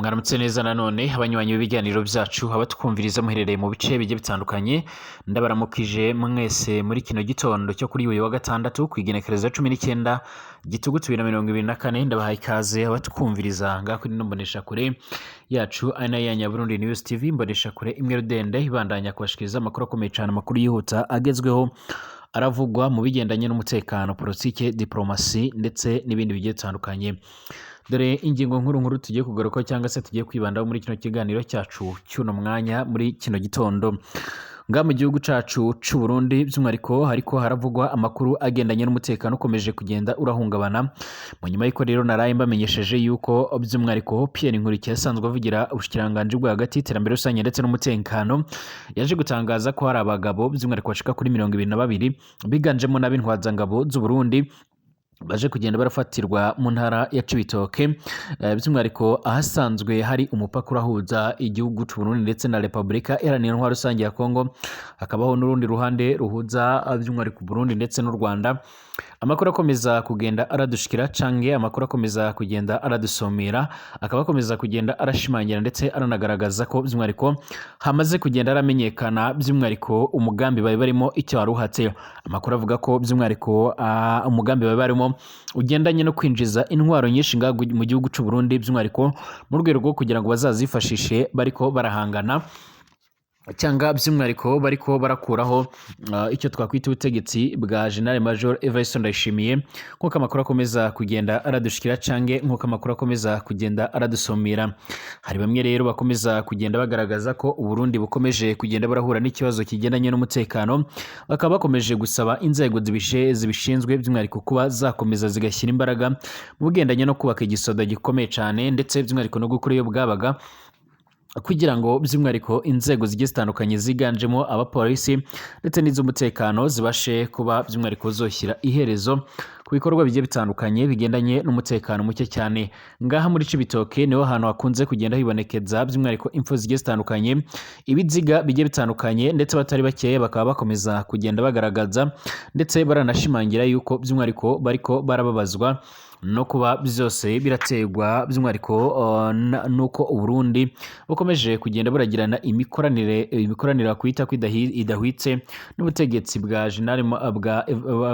Mwaramutse neza nanone abanywanyi b'ibiganiro byacu abatwumviriza muherereye mu bice bigiye bitandukanye ndabaramukije mwese muri kino gitondo cyo kuri uyu wa gatandatu kwigenekereza 19 gitugutu 2024 ndabahaye ikaze abatwumviriza ngako ni mbonesha kure yacu ana ya Burundi News TV mbonesha kure imwe rudende ibandanya kubashikiriza amakuru akomeye cyane amakuru yihuta agezweho aravugwa mu bigendanye n'umutekano politike diplomasi ndetse n'ibindi bigiye bitandukanye. Dore ingingo nkuru tugiye kugaruka cyangwa se tugiye kwibandaho muri kino kiganiro cyacu cy'uno mwanya muri kino gitondo. Nga mu gihugu cacu c'u Burundi by'umwariko hariko haravugwa amakuru agendanye n'umutekano ukomeje kugenda urahungabana. Mu nyuma y'iko rero naraye mbamenyesheje yuko by'umwariko Pierre Nkurikiye asanzwe avugira ubushikiranganje bwa hagati iterambere rusange ndetse n'umutekano yaje gutangaza ko hari abagabo by'umwariko bashika kuri 22 biganjemo n'abintwazangabo z'u Burundi baje kugenda barafatirwa mu ntara ya Cibitoke by'umwariko ahasanzwe hari umupaka urahuza igihugu c'u Burundi ndetse na Republika Iharanira Intwaro Rusange ya Kongo, hakabaho n'urundi ruhande ruhuza by'umwariko Burundi ndetse n'u Rwanda. Amakuru akomeza kugenda aradushikira canke amakuru akomeza kugenda aradusomera akaba akomeza kugenda arashimangira ndetse aranagaragaza ko by'umwariko hamaze kugenda aramenyekana by'umwariko umugambi bari barimo icyo waruhatse. Amakuru avuga ko by'umwariko umugambi bari barimo ugendanye no kwinjiza intwaro nyinshi mu gihugu c'u Burundi by'umwariko mu rwego rwo kugira ngo bazazifashishe bariko barahangana cyangwa by'umwariko bariko barakuraho icyo twakwita ubutegetsi bwa General Major Evariste Ndayishimiye. Nkuko amakuru akomeza kugenda aradushikira canke nkuko amakuru akomeza kugenda aradusomera, hari bamwe rero bakomeza kugenda bagaragaza ko Uburundi bukomeje kugenda barahura n'ikibazo kigendanye n'umutekano, bakaba bakomeje gusaba inzego zibishinzwe by'umwariko kuba zakomeza zigashyira imbaraga mu bugendanye no kubaka igisoda gikomeye cyane ndetse by'umwariko no gukora iyo bwabaga kugira ngo by'umwariko inzego zigiye zitandukanye ziganjemo abapolisi ndetse n'iz'umutekano zibashe kuba by'umwariko zoshyira iherezo ku bikorwa bigiye bitandukanye bigendanye n'umutekano muke cyane. Ngaha muri Cibitoke niho hantu hakunze kugenda hibonekeza by'umwariko impfu zigiye zitandukanye, ibiziga bigiye bitandukanye ndetse batari bakeye bakaba bakomeza kugenda bagaragaza ndetse baranashimangira yuko by'umwariko bariko barababazwa no kuba byose birategwa by'umwariko nuko Uburundi bukomeje kugenda buragirana imikoranire kwita idahwitse n'ubutegetsi bwa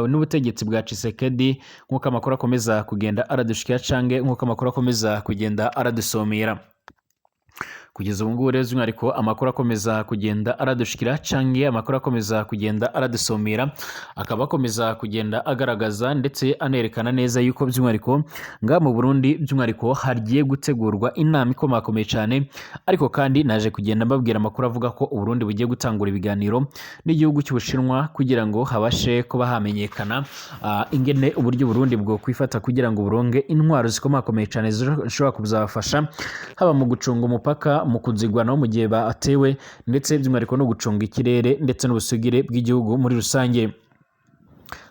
n'ubutegetsi bwa Tshisekedi, nkuko amakuru akomeza kugenda aradushikira canke nkuko amakuru akomeza kugenda aradusomera. Kugeza ubu ngubu rero by'umwariko amakuru akomeza kugenda aradushikira canke amakuru akomeza kugenda aradusomera akaba akomeza kugenda agaragaza ndetse anerekana neza yuko by'umwariko nga mu Burundi by'umwariko hagiye gutegurwa inama ikomakomeye cyane, ariko kandi naje kugenda mbabwira amakuru avuga ko Uburundi bugiye gutangura ibiganiro n'igihugu cy'Ubushinwa kugira ngo habashe kuba hamenyekana ingene uburyo Burundi bwo kwifata kugira ngo buronge intwaro zikomakomeye cyane zishobora kuzabafasha haba mu gucunga umupaka, mu kuzigwanaho mu gihe batewe ndetse by'umwariko no gucunga ikirere ndetse n'ubusugire bw'igihugu muri rusange.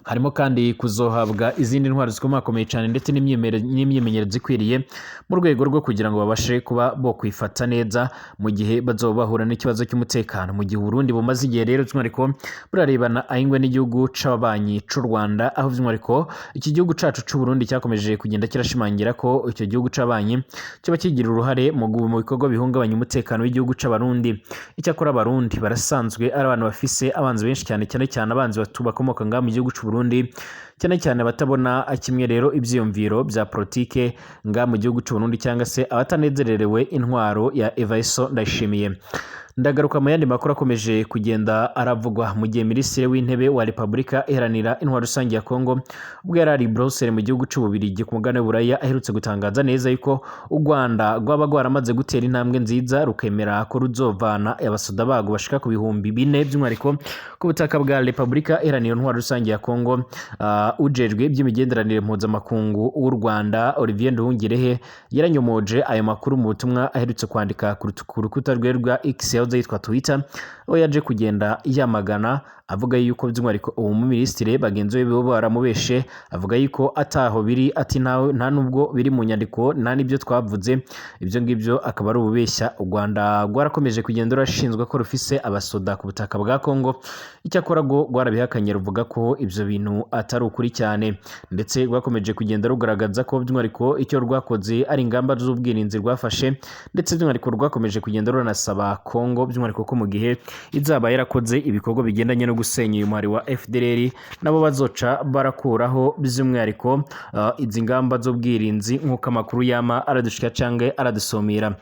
Harimo kandi kuzohabwa izindi ntwaro zikomakomeye cyane ndetse n'imyimenyerezo ikwiriye mu rwego rwo kugira ngo babashe kuba bo kwifata neza mu gihe bazobahura n'ikibazo cy'umutekano. Mu gihe Burundi bumaze igihe rero by'umwariko burarebana ahingwe n'igihugu c'ababanyi c'u Rwanda, aho by'umwariko iki gihugu cacu c'u Burundi cyakomeje kugenda kirashimangira ko icyo gihugu c'abanyi kiba kigira uruhare mu bikorwa bihungabanya umutekano w'igihugu c'abarundi. Icyakora abarundi barasanzwe ari abantu bafise abanzi benshi cyane abanzi bakomoka nga mu gihugu c'u Burundi cyane batabona kimwe rero ibyiyumviro bya politike nga mu gihugu c'u Burundi cyangwa se abatanezererewe intwaro ya Evariste Ndayishimiye. Ndagaruka mu yandi makuru akomeje kugenda aravugwa mu gihe Minisitiri w'Intebe wa Republika Iharanira Intwaro Rusange ya Kongo ubwo yari ari Brussels mu gihugu c'u Bubiligi ku mugabane w'Uburaya aherutse gutangaza neza yuko u Rwanda rwaba rwaramaze gutera intambwe nziza rukemera ko ruzovana abasoda bago bashika ku 4,000 by'umwariko ku butaka bwa Republika Iharanira Intwaro Rusange ya Kongo. Ujejwe by'imigenderanire mpuzamakungu w'u Rwanda Olivier Nduhungirehe yaranyomoje ayo makuru mu butumwa aherutse kwandika ku rukuta rwe rwa X yahoze yitwa Twitter aho yaje kugenda yamagana avuga yuko by'umwihariko uwo muminisitiri bagenzi be bo baramubeshe avuga yuko ataho biri ati nta nubwo biri mu nyandiko nta n'ibyo twavuze ibyo ngibyo akaba ari ububeshya u Rwanda rwarakomeje kugenda rurashinzwe ko rufise abasoda ku butaka bwa Kongo icyakora rwo rwarabihakanye ruvuga ko ibyo bintu atari ukuri cyane ndetse rwakomeje kugenda rugaragaza ko by'umwihariko icyo rwakoze ari ingamba z'ubwirinzi rwafashe ndetse by'umwihariko rwakomeje kugenda runasaba Kongo by'umwihariko ko mu gihe izaba yarakoze ibikorwa bigendanye no gusenya uyu muhari wa FDLR nabo bazoca barakuraho by'umwihariko izi ngamba z'ubwirinzi nk'uko amakuru yama aradushika canke aradusomera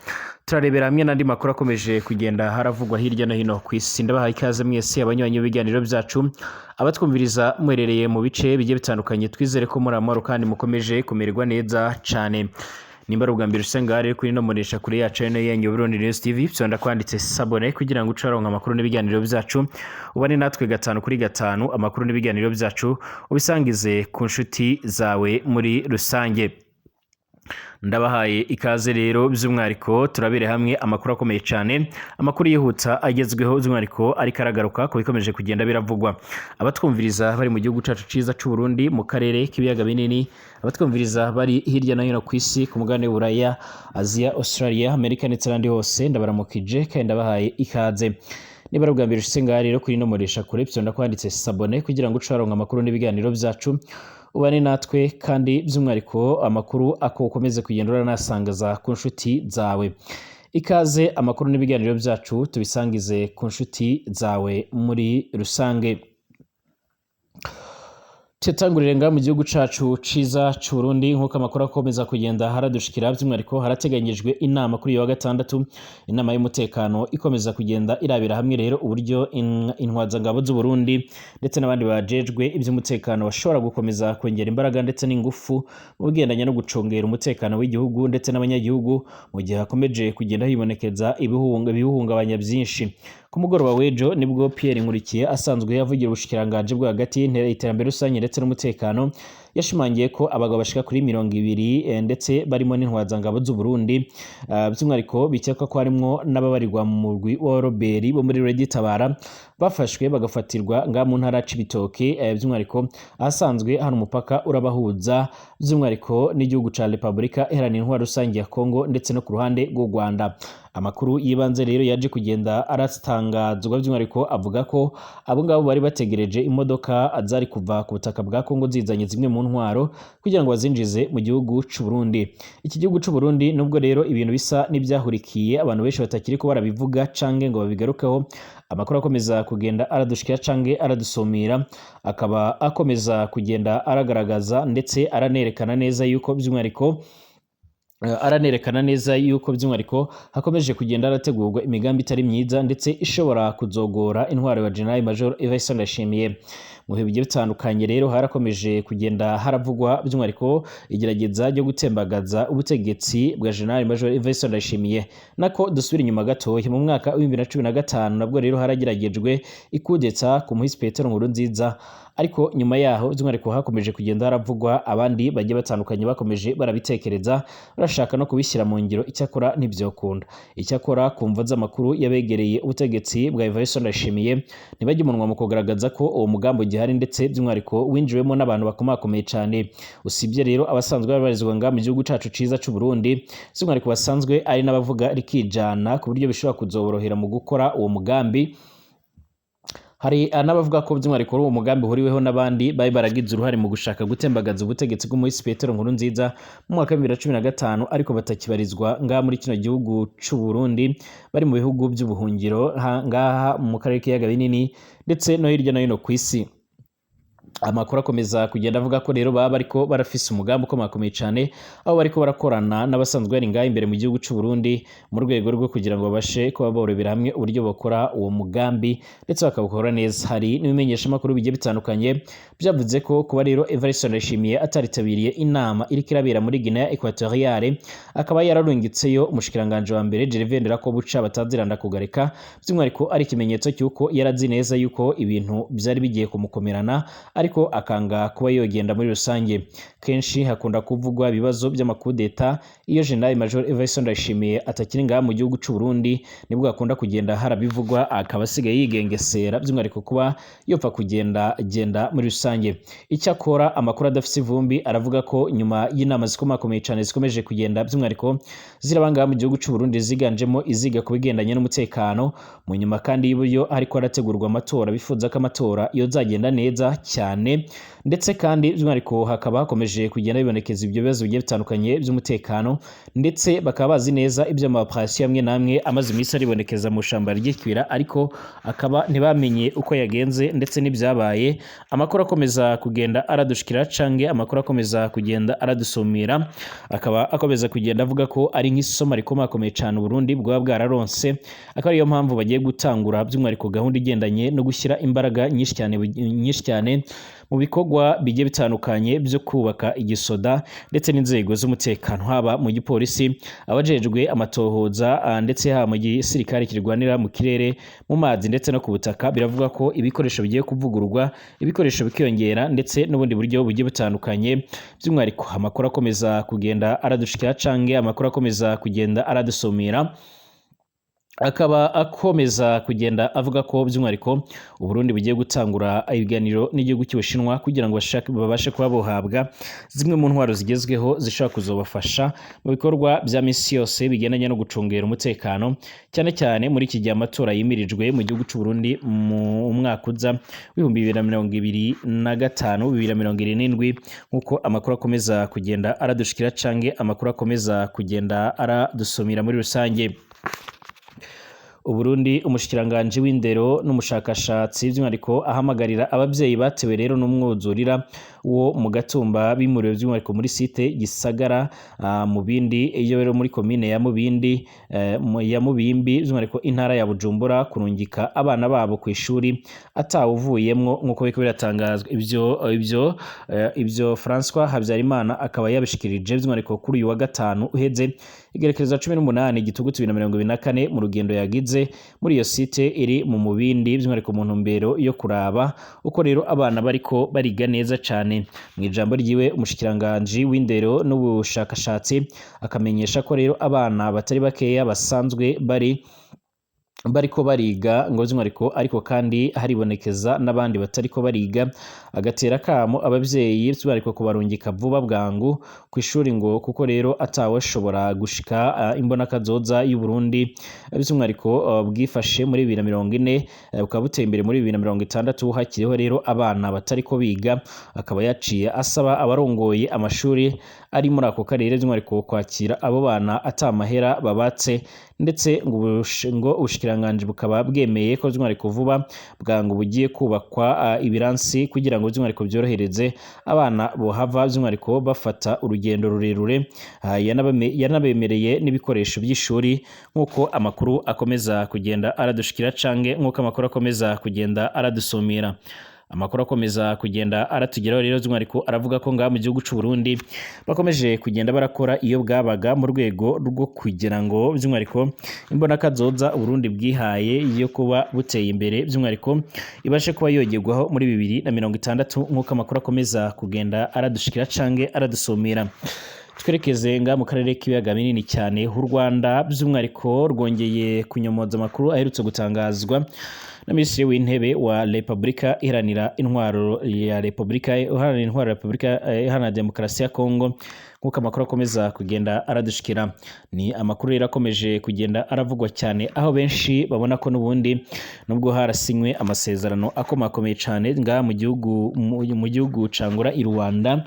turarebera hamwe n'andi makuru akomeje kugenda haravugwa hirya no hino ku isi ndabahaye ikaze mwese abanywanyi b'ibiganiro byacu abatwumviriza muherereye mu bice bigiye bitandukanye twizere ko muri amahoro kandi mukomeje kumererwa neza cyane nimba ari ubwa mbere usanga hari kuri no muresha kuri ya channel yanyu Burundi News TV byonda kwanditse sabone kugira ngo ucaronka amakuru n'ibiganiro byacu ubane natwe 5 kuri 5 amakuru n'ibiganiro byacu ubisangize ku nshuti zawe muri rusange ndabahaye ikaze rero by'umwihariko turabere hamwe amakuru akomeye cyane amakuru yihuta agezweho by'umwihariko ariko aragaruka ko bikomeje kugenda biravugwa abatwumviriza bari mu gihugu cacu ciza cy'u Burundi mu karere k'ibiyaga binini abatwumviriza bari hirya no hino ku isi ku mugabane w'Uburaya Asia Australia Amerika ndetse n'andi hose ndabaramukije kandi ndabahaye ikaze niba ari ubwa mbere usenga rero kuri no muresha kure byonda kwanditse sabone kugira ngo ucaronka amakuru n'ibiganiro byacu ubane natwe kandi by'umwihariko amakuru akomeze kugenda uranasangaza ku nshuti zawe ikaze amakuru n'ibiganiro byacu tubisangize ku nshuti zawe muri rusange Tetangurire nga mu gihugu cacu ciza c'u Burundi nkuko amakuru akomeza kugenda haradushikira by'umwihariko harateganyijwe inama kuri yo wa gatandatu inama y'umutekano ikomeza kugenda irabira hamwe rero uburyo intwazangabo z'u Burundi ndetse n'abandi bajejwe iby'umutekano bashobora gukomeza kongera imbaraga ndetse n'ingufu mu bigendanye no gucungera umutekano w'igihugu ndetse n'abanyagihugu mu gihe hakomeje kugenda hibonekeza ibihungabanya byinshi ku mugoroba w'ejo nibwo Pierre Nkurikiye asanzwe yavugira ubushikiranganje bwa hagati y'iterambere rusange ndetse n'umutekano yashimangiye ko abagabo bashika kuri 200 ndetse barimo n'intwazangabo z'u Burundi by'umwihariko bikekwa ko harimo n'ababarirwa mu murwi wa Robert bo muri Regitabara bafashwe bagafatirwa nga mu ntara c'ibitoke by'umwihariko ahasanzwe hano umupaka urabahuza by'umwihariko n'igihugu ca Republika Iharanira Intwaro Rusange ya Kongo ndetse no ku ruhande rw'u Rwanda amakuru yibanze rero yaje kugenda aratangazwa by'umwihariko avuga ko abo ngabo bari bategereje imodoka azari kuva ku butaka bwa Kongo zizanye zimwe mu ntwaro kugira ngo bazinjize mu gihugu c'u Burundi iki gihugu c'u Burundi nubwo rero ibintu bisa n'ibyahurikiye abantu benshi batakiri ko barabivuga canke ngo babigarukeho amakuru akomeza kugenda aradushikira canke aradusomera akaba akomeza kugenda aragaragaza ndetse aranerekana neza yuko by'umwihariko by'umwihariko hakomeje kugenda arategurwa imigambi itari myiza ndetse ishobora kuzogora intwaro ya General Major Evariste Ndayishimiye mu bihe bigiye bitandukanye rero harakomeje kugenda haravugwa by'umwihariko igerageza ryo gutembagaza ubutegetsi bwa General Major Evariste Ndayishimiye nako dusubira inyuma gatoya mu mwaka wa 2015 nabwo rero harageragejwe ikudeta ku muhisi Petero Nkurunziza ariko nyuma yaho by'umwihariko hakomeje kugenda haravugwa abandi bagiye batandukanye bakomeje barabitekereza barashaka no kubishyira mu ngiro icyakora ntibyokunda icyakora kumva z'amakuru yabegereye ubutegetsi bwa Evariste Ndayishimiye ntibajye umunwa mu kugaragaza ko uwo mugambo gihari ndetse by'umwihariko winjiwemo n'abantu bakomakomeye cyane usibye rero abasanzwe babarizwa nga mu gihugu cacu ciza c'u Burundi by'umwihariko basanzwe ari n'abavuga rikijana ku buryo bishobora kuzoborohera mu gukora uwo mugambi hari anabavuga ko by'umwihariko uwo mugambi huriweho n'abandi bari baragize uruhare mu gushaka gutembagaza ubutegetsi bw'umuhisi Petero Nkurunziza mu mwaka wa 2015 ariko batakibarizwa nga muri kino gihugu c'u Burundi bari mu bihugu by'ubuhungiro ngaha mu karere k'ibiyaga binini ndetse no hirya no hino ku isi amakuru akomeza kugenda avuga ko rero baba bariko barafise umugambi ukomakomeye cyane aho bariko barakorana n'abasanzwe bari ngaha imbere mu gihugu c'u Burundi mu rwego rwo kugira ngo babashe kuba borebera hamwe uburyo bakora uwo mugambi ndetse bakawukora neza hari n'ibimenyesha makuru bigiye bitandukanye byavuze ko kuba rero Evariste Ndayishimiye ataritabiriye inama iri kirabera muri Guinea Equatoriale akaba yararungitseyo umushikiranganje wa mbere Gervais Ndirakobuca bataziranda kugareka by'umwihariko ari ikimenyetso cy'uko yarazi neza yuko ibintu byari bigiye kumukomerana ariko akanga kuba yogenda muri rusange. Kenshi hakunda kuvugwa ibibazo by'amakudeta iyo General Major Evariste Ndayishimiye atakiri ngaha mu gihugu cy'u Burundi, nibwo akunda kugenda harabivugwa akaba asigaye yigengesera by'umwihariko kuba yopfa kugenda muri rusange. Icyakora amakuru adafite ivumbi aravuga ko nyuma y'inama zikomakomeye cyane zikomeje kugenda by'umwihariko zirabanga mu gihugu cy'u Burundi ziganjemo iziga ku bigendanye n'umutekano, mu nyuma kandi y'uburyo ariko arategurwa amatora bifuza ko amatora yozagenda neza cyane, ndetse kandi by'umwihariko hakaba hakomeje kugenda bibonekeza ibyo bibazo bigiye bitandukanye by'umutekano, ndetse bakaba bazi neza ibyo amaoperasiyo amwe namwe amaze iminsi aribonekeza mu shamba ry'ikwira, ariko akaba ntibamenye uko yagenze ndetse n'ibyabaye. Amakuru akomeza kugenda aradushikira cange amakuru akomeza kugenda aradusumira, akaba akomeza kugenda avuga ko ari nk'isoma rikomakomeye cyane Burundi bwaba bwararonse, akaba ariyo mpamvu bagiye gutangura by'umwihariko gahunda igendanye no gushyira imbaraga nyinshi cyane mu bikorwa bigiye bitandukanye byo kubaka igisoda ndetse n'inzego z'umutekano, haba mu gipolisi, abajejwe amatohoza, ndetse haba mu gisirikare kirwanira mu kirere, mu mazi ndetse no ku butaka. Biravuga ko ibikoresho bigiye kuvugururwa, ibikoresho bikiyongera ndetse n'ubundi buryo bugiye butandukanye. By'umwihariko amakuru akomeza kugenda aradushikira cange amakuru akomeza kugenda aradusumira, akaba akomeza kugenda avuga ko by'umwihariko Uburundi bugiye gutangura ibiganiro n'igihugu cy'Ubushinwa kugira ngo babashe kuba bohabwa zimwe mu ntwaro zigezweho zishobora kuzobafasha mu bikorwa bya misi yose bigendanye no gucungera umutekano, cyane cyane muri iki gihe amatora yimirijwe mu gihugu cy'u Burundi mu mwaka uza w'2025-2027 nk'uko amakuru akomeza kugenda aradushikira cange amakuru akomeza kugenda aradusumira muri rusange. Uburundi umushikiranganje w'indero n'umushakashatsi by'umwihariko ahamagarira ababyeyi batewe rero n'umwuzurira wo mu Gatumba bimuriwe by'umwihariko muri site Gisagara mu bindi iyo rero muri komine ya Mubimbi by'umwihariko intara ya Bujumbura kurungika abana babo ku ishuri atawuvuyemwo nk'uko biko biratangazwa. Ibyo François Habyarimana akaba yabishikirije by'umwihariko kuri uyu wa gatanu uheze igerekereza 18 Gitugutu 2024 mu rugendo yagize muri iyo site iri mu Mubindi by'umwihariko mu ntumbero yo kuraba uko rero abana bariko bariga neza cyane. Mu ijambo ryiwe umushikiranganje w'indero n'ubushakashatsi akamenyesha ko rero abana batari bakeya basanzwe bariko bariga ngo by'umwihariko ariko kandi haribonekeza n'abandi batariko bariga, agatera kamo ababyeyi by'umwihariko kubarungika vuba bwangu ku ishuri ngo kuko rero atawashobora gushika imbona kazoza y'u Burundi by'umwihariko bwifashe muri 2040 bukaba buteye imbere muri 2060 hakiriho rero abana batariko biga. Akaba yaciye asaba abarongoye amashuri ari muri ako karere by'umwihariko kwakira abo bana atamahera babatse, ndetse ngo ubushikiranganje bukaba bwemeye ko by'umwihariko vuba bwangu bugiye kubakwa ibiransi kugira ngo by'umwihariko byorohereze abana bohava by'umwihariko bafata urugendo rurerure. Yanabemereye n'ibikoresho by'ishuri nk'uko amakuru akomeza kugenda aradushikira cange nk'uko amakuru akomeza kugenda aradusumira. Amakuru akomeza kugenda aratugeraho rero by'umwihariko aravuga ko ngaha mu gihugu cy'u Burundi bakomeje kugenda barakora iyo bwabaga mu rwego rwo kugira ngo by'umwihariko imbona kazoza Burundi bwihaye yo kuba buteye imbere by'umwihariko ibashe kuba yogerwaho muri 2060 nk'uko amakuru akomeza kugenda aradushikira cange aradusumira. Twerekeze nga mu karere k'ibiyaga binini cyane h'u Rwanda by'umwihariko rwongeye kunyomoza amakuru aherutse gutangazwa na Minisitiri w'Intebe wa Repubulika Iharanira Intwaro ya Repubulika Iharanira Demokarasi ya Kongo nk'uko amakuru akomeza kugenda aradushikira. Ni amakuru rero akomeje kugenda aravugwa cyane aho benshi babona ko n'ubundi nubwo harasinywe amasezerano akomakomeye cyane nga mu gihugu cangura i Rwanda,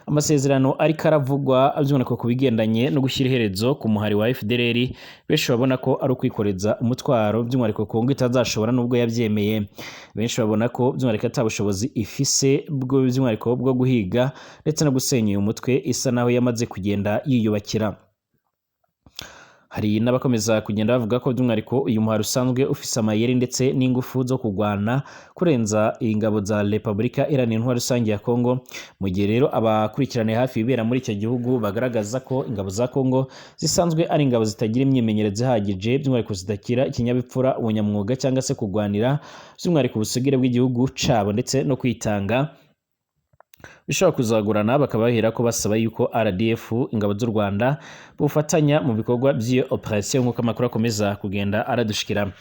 amasezerano ariko aravugwa by'umwihariko ku bigendanye no gushyira iherezo ku muhari wa FDLR, benshi babona ko ari ukwikoreza umutwaro by'umwihariko Kongo itazashobora nubwo yabyemeye. Benshi babona ko by'umwihariko atabushobozi ifise bwo by'umwihariko bwo guhiga ndetse no gusenya uyu mutwe isa naho yamaze kugenda yiyubakira. Hari n'abakomeza kugenda bavuga ko by'umwihariko uyu muhari usanzwe ufise amayeri ndetse n'ingufu zo kugwana kurenza ingabo za Repubulika Iharanira Intwaro Rusange ya Kongo, mu gihe rero abakurikirane hafi ibera muri icyo gihugu bagaragaza ko ingabo za Kongo zisanzwe ari ingabo zitagira imyimenyerezo ihagije by'umwihariko zidakira ikinyabipfura, ubunyamwuga cyangwa se kugwanira by'umwihariko ubusugire bw'igihugu cabo ndetse no kwitanga. bishobora kuzagurana, bakaba bahera ko basaba yuko RDF ingabo z'u Rwanda bufatanya mu bikorwa by'iyo operation nk'uko amakuru akomeza kugenda aradushikira.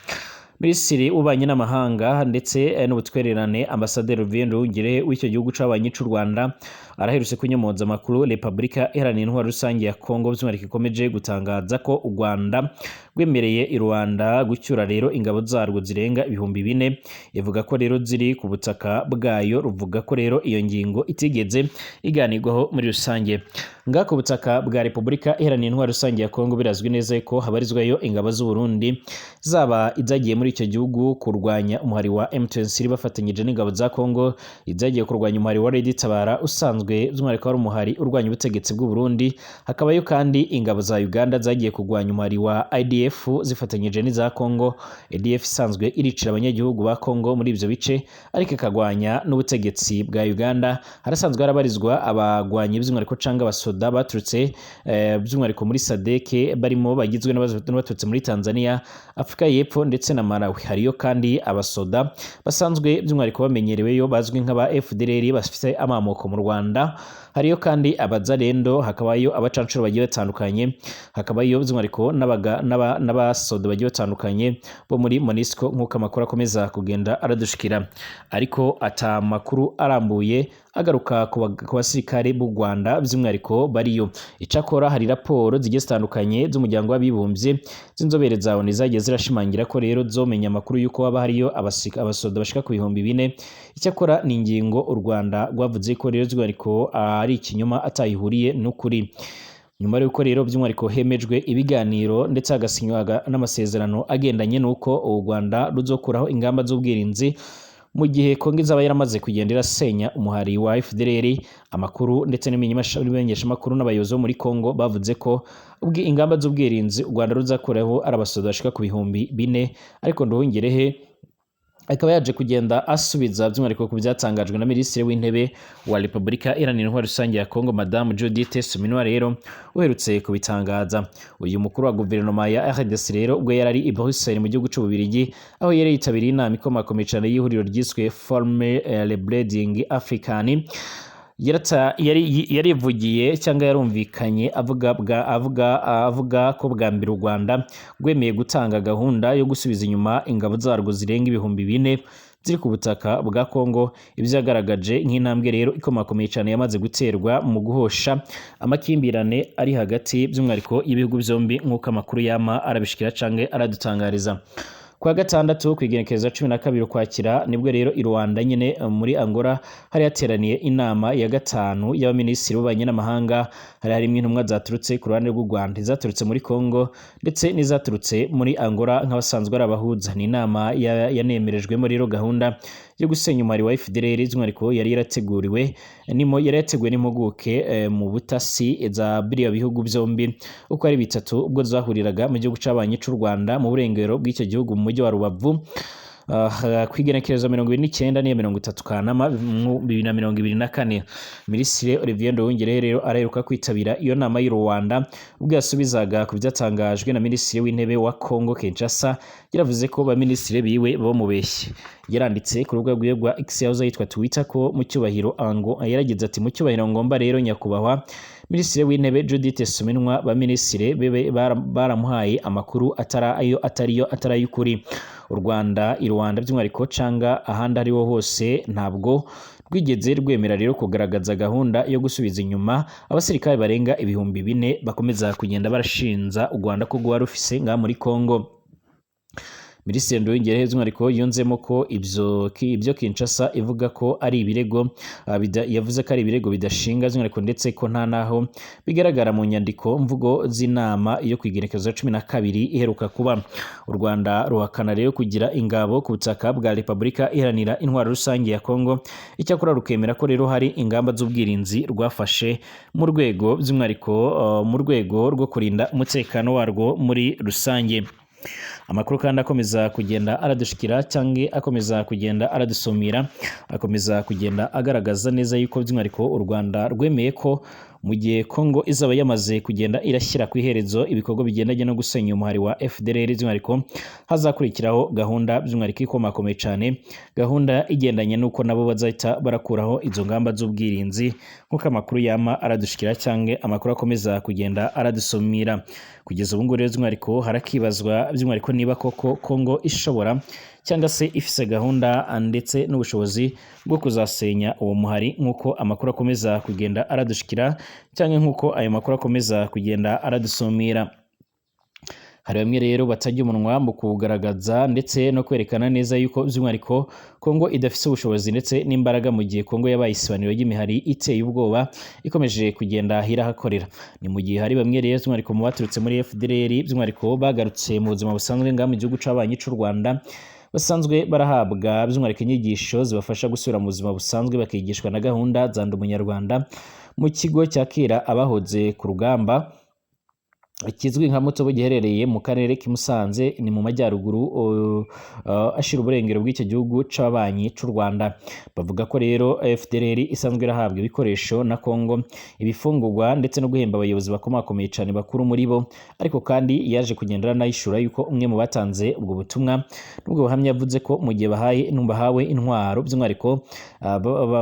Minisitiri w'ububanyi n'amahanga ndetse n'ubutwererane Ambasaderi Olivier Nduhungirehe w'icyo gihugu c'abanyi c'u Rwanda araherutse kunyomoza amakuru Repubulika Iharanira Intwaro Rusange ya Kongo by'umwihariko ikomeje gutangaza ko u Rwanda rwemereye i Rwanda gucyura rero ingabo zarwo zirenga 4,000. Ivuga ko rero ziri ku butaka bwayo, ruvuga ko rero iyo ngingo itigeze iganirwaho muri rusange. Ngako butaka bwa Repubulika Iharanira Intwaro Rusange ya Kongo birazwi neza ko habarizwayo ingabo z'u Burundi zaba izagiye muri icyo gihugu kurwanya umuhari wa M23 bafatanyije n'ingabo za Kongo, izagiye kurwanya umuhari wa Red Tabara usanzwe by'umwihariko ari umuhari urwanya ubutegetsi bw'u Burundi. Hakabayo kandi ingabo za Uganda zagiye kurwanya umuhari wa IDF zifatanyije n'iza Kongo. IDF isanzwe iricira abanyagihugu ba Kongo muri ivyo bice ariko ikagwanya n'ubutegetsi bwa Uganda. Harasanzwe harabarizwa abagwanyi by'umwihariko canga abasoda baturutse by'umwihariko muri SADC barimo bagizwe n'abaturutse muri Tanzania, Afrika y'Epfo ndetse na Malawi. Hariyo kandi abasoda basanzwe by'umwihariko bamenyereweyo bazwi nk'aba FDLR bafite amamoko mu Rwanda. Hariyo kandi abazalendo, hakabayo abacancuro bagiye batandukanye, hakabayo by'umwihariko n'abasoda bagiye batandukanye bo muri MONUSCO nk'uko amakuru akomeza kugenda aradushikira. Ariko ata makuru arambuye agaruka ku basirikare b'u Rwanda by'umwihariko bariyo. Icakora hari raporo zigiye zitandukanye z'umuryango w'abibumbye z'inzobere za ONU zagiye zirashimangira ko rero zomenya amakuru yuko haba hariyo abasoda bashika ku 4,000. Icyakora ni ingingo u Rwanda rwavuze ko rero by'umwihariko ari ikinyoma atayihuriye n'ukuri. Nyuma y'uko rero by'umwihariko hemejwe ibiganiro ndetse hagasinywa n'amasezerano agendanye n'uko u Rwanda ruzokuraho ingamba z'ubwirinzi mu gihe Kongo izaba yaramaze kugenda irasenya umuhari wa FDLR. Amakuru ndetse n'imenyeshamakuru n'abayobozi bo muri Kongo bavuze ko ingamba z'ubwirinzi u Rwanda ruzakuraho ari abasoda bashika ku 4,000. Ariko Nduhungirehe akaba yaje kugenda asubiza by'umwihariko ku byatangajwe na Minisitiri w'Intebe wa Repubulika Iharanira Intwaro Rusange ya Kongo Madame Judith Suminwa rero uherutse kubitangaza. Uyu mukuru wa guverinoma ya RDC rero ubwo yarari i Bruxelles mu gihugu c'Ububirigi, aho yari yitabiriye inama ikomakomeye cyane y'ihuriro ryiswe Forme Rebuilding African. Yarivugiye cyangwa yarumvikanye avuga ko bwa mbere u Rwanda rwemeye gutanga gahunda yo gusubiza inyuma ingabo zarwo zirenga 4,000 ziri ku butaka bwa Kongo. Ibyo yagaragaje nk'intambwe rero ikomakomeye cyane yamaze guterwa mu guhosha amakimbirane ari hagati by'umwihariko y'ibihugu byombi nk'uko amakuru yama arabishikira canke aradutangariza. Kwa gatandatu kwigenekereza 12 Ukwakira nibwo rero i Rwanda nyene muri Angola hari yateraniye inama ya gatanu y'abaminisitiri b'ububanyi n'amahanga. Hari harimo intumwa zaturutse ku ruhande rw'u Rwanda, zaturutse muri Kongo ndetse n'izaturutse muri Angola nk'abasanzwe ari abahuza. Ni inama yanemerejwemo rero gahunda yo gusenya umwari wa FDLR by'umwihariko yari yarateguwe n'impuguke mu butasi za biriya bihugu byombi uko ari bitatu, ubwo zahuriraga mu gihugu c'abanyi c'u Rwanda mu burengero bw'icyo gihugu mu mujyi wa Rubavu. Kwigenekerezo 29 n'iya 30 Kanama 2024. Minisitiri Olivier Nduhungirehe rero araheruka kwitabira iyo nama y'u Rwanda ubwo yasubizaga ku byatangajwe na Minisitiri w'Intebe wa Kongo Kinshasa. Yaravuze ko ba minisitiri biwe bamubeshye. Yaranditse ku rubuga rwe rwa X yahoze yitwa Twitter ko mu cyubahiro yaragize ati mu cyubahiro ngomba rero nyakubahwa Minisitiri w'Intebe Judith Suminwa, ba minisitiri bebe baramuhaye amakuru atarayukuri. U Rwanda i Rwanda by'umwihariko canga ahandi ariho hose ntabwo rwigeze rwemera rero kugaragaza gahunda yo gusubiza inyuma abasirikare barenga 4,000 bakomeza kugenda barashinza u Rwanda ko rwa rufise nga muri Kongo. Minisitiri Nduhungirehe by'umwihariko yunzemo ko ibyo Kinshasa ivuga ko ari ibirego yavuze ko ari ibirego bidashinga by'umwihariko ndetse ko nta naho bigaragara mu nyandiko mvugo z'inama yo kwigerekezo 12 iheruka kuba. U Rwanda ruhakana rero kugira ingabo ku butaka bwa Repubulika Iharanira Intwaro Rusange ya Kongo. Icyakora rukemera ko rero hari ingamba z'ubwirinzi rwafashe mu rwego by'umwihariko mu rwego rwo kurinda umutekano warwo muri rusange. Amakuru kandi akomeza kugenda aradushikira cyangwa akomeza kugenda aradusumira, akomeza kugenda agaragaza neza yuko by'umwihariko u Rwanda rwemeye ko mu gihe Kongo izaba yamaze kugenda irashyira ku iherezo ibikorwa bigendanye no gusenya umuhari wa FDLR by'umwihariko hazakurikiraho gahunda by'umwihariko ikomakomeye cyane, gahunda igendanye n'uko nabo bazahita barakuraho izo ngamba z'ubwirinzi nk'uko amakuru yama aradushikira cyangwa amakuru akomeza kugenda aradusumira. Kugeza ubu ngubu rero by'umwihariko harakibazwa by'umwihariko niba koko Kongo ishobora cyangwa se ifise gahunda ndetse n'ubushobozi bwo kuzasenya uwo muhari nk'uko amakuru akomeza kugenda aradushikira cyangwa nk'uko ayo makuru akomeza kugenda aradusumira. Hari bamwe rero batajya umunwa mu kugaragaza ndetse no kwerekana neza yuko by'umwihariko Kongo idafise ubushobozi ndetse n'imbaraga mu gihe Kongo yabaye isibaniro y'imihari iteye ubwoba ikomeje kugenda hirahakorera. Ni mu gihe hari bamwe rero by'umwihariko mu baturutse muri FDLR by'umwihariko bagarutse mu buzima busanzwe ngaha mu gihugu c'abanyi c'u Rwanda, basanzwe barahabwa by'umwihariko inyigisho zibafasha gusubira mu buzima busanzwe bakigishwa na gahunda za Ndi Umunyarwanda mu kigo cyakira abahoze ku rugamba kizwi nka Mutobo giherereye mu karere k'Imusanze ni mu majyaruguru ashira uburengero bw'icyo gihugu c'abanyi c'u Rwanda. Bavuga ko rero FDLR isanzwe irahabwa ibikoresho na Kongo, ibifungurwa ndetse no guhemba abayobozi bakomakomeye cyane bakuru muri bo, ariko kandi yaje kugenda anayishura yuko umwe mu batanze ubwo butumwa n'ubwo buhamya yavuze ko mu gihe bahawe intwaro by'umwihariko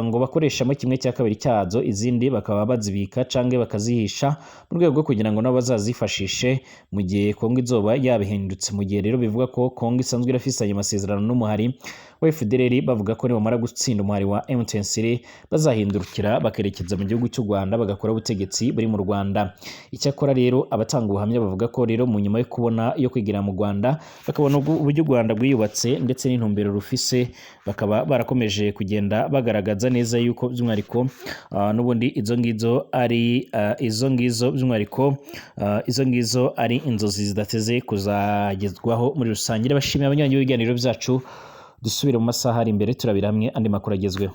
ngo bakoreshamo 1/2 cyazo, izindi bakaba bazibika canke bakazihisha mu rwego rwo kugira ngo nabo bazazifashishe mu gihe Kongo izoba yabihindutse. Mu gihe rero bivuga ko Kongo isanzwe irafisanye amasezerano n'umuhari wa FDLR, bavuga ko nibamara gutsinda umuhari wa M23 bazahindurukira bakerekeza mu gihugu cy'u Rwanda bagakora ubutegetsi buri mu Rwanda. Icyakora rero abatanga ubuhamya bavuga ko rero mu nyuma yo kwigira mu Rwanda bakabona uburyo u Rwanda bwiyubatse ndetse n'intumbero rufise, bakaba barakomeje kugenda bagaragaza neza yuko by'umwihariko n'ubundi izo ngizo ari inzozi zidateze kuzagezwaho muri rusange. Bashimiye abanywanyi b'ibiganiro byacu, dusubire mu masaha ari imbere turabira hamwe andi makuru agezweho.